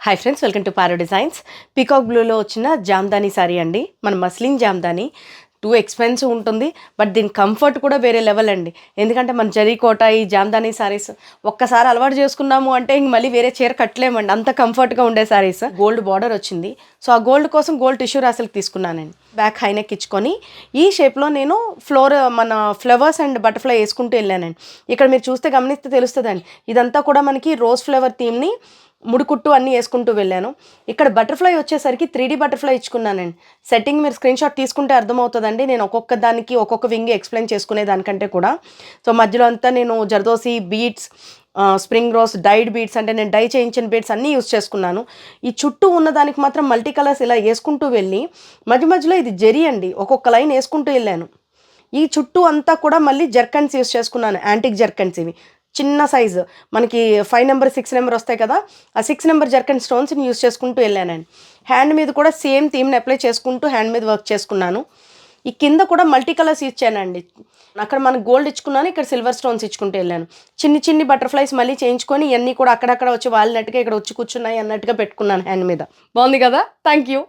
Hi friends, welcome to Paro designs. Peacock బ్లూలో వచ్చిన జామ్దానీ సారీ అండి. మన మస్లిన్ జామ్దానీ టూ ఎక్స్పెన్సివ్ ఉంటుంది, బట్ దీని కంఫర్ట్ కూడా వేరే లెవెల్ అండి. ఎందుకంటే మన జరీకోట ఈ జామ్దానీ సారీస్ ఒక్కసారి అలవాటు చేసుకున్నాము అంటే ఇంక మళ్ళీ వేరే చీర కట్టలేమండి, అంత కంఫర్ట్గా ఉండే సారీస్. గోల్డ్ బార్డర్ వచ్చింది, సో ఆ గోల్డ్ కోసం గోల్డ్ టిష్యూ రాసులు తీసుకున్నానండి. బ్యాక్ హైనెక్ ఇచ్చుకొని ఈ షేప్లో నేను మన ఫ్లవర్స్ అండ్ బటర్ఫ్లై వేసుకుంటూ వెళ్ళానండి. ఇక్కడ మీరు చూస్తే గమనిస్తే తెలుస్తుందండి, ఇదంతా కూడా మనకి రోజ్ ఫ్లవర్ థీమ్ని ముడుకుట్టు అన్నీ వేసుకుంటూ వెళ్ళాను. ఇక్కడ బటర్ఫ్లై వచ్చేసరికి 3D బటర్ఫ్లై ఇచ్చుకున్నానండి. సెట్టింగ్ మీరు స్క్రీన్ షాట్ తీసుకుంటే అర్థమవుతుందండి, నేను ఒక్కొక్క దానికి ఒక్కొక్క వింగ్ ఎక్స్ప్లెయిన్ చేసుకునే దానికంటే కూడా. సో మధ్యలో అంతా నేను zardozi beads, spring roses, dyed beads అంటే నేను డై చేయించిన బీడ్స్ అన్నీ యూస్ చేసుకున్నాను. ఈ చుట్టూ ఉన్న దానికి మాత్రం మల్టీ కలర్స్ ఇలా వేసుకుంటూ వెళ్ళి మధ్య మధ్యలో ఇది జెరీ అండి, ఒక్కొక్క లైన్ వేసుకుంటూ వెళ్ళాను. ఈ చుట్టూ అంతా కూడా మళ్ళీ జర్కన్స్ యూస్ చేసుకున్నాను, యాంటిక్ జర్కన్స్. ఇవి చిన్న సైజు మనకి 5 నెంబర్ 6 నెంబర్ వస్తాయి కదా, ఆ 6 నెంబర్ జర్కన్ స్టోన్స్ని యూస్ చేసుకుంటూ వెళ్ళానండి. హ్యాండ్ మీద కూడా సేమ్ థీమ్ని అప్లై చేసుకుంటూ హ్యాండ్ మీద వర్క్ చేసుకున్నాను. ఈ కింద కూడా మల్టీ కలర్స్ ఇచ్చానండి. అక్కడ మనకు గోల్డ్ ఇచ్చుకున్నాను, ఇక్కడ సిల్వర్ స్టోన్స్ ఇచ్చుకుంటూ వెళ్ళాను. చిన్ని చిన్ని బటర్ఫ్లైస్ మళ్ళీ చేయించుకొని ఇవన్నీ కూడా అక్కడక్కడ వచ్చి వాళ్ళనట్టుగా ఇక్కడ వచ్చి కూర్చున్నాయి అన్నట్టుగా పెట్టుకున్నాను హ్యాండ్ మీద. బాగుంది కదా, థ్యాంక్ యూ.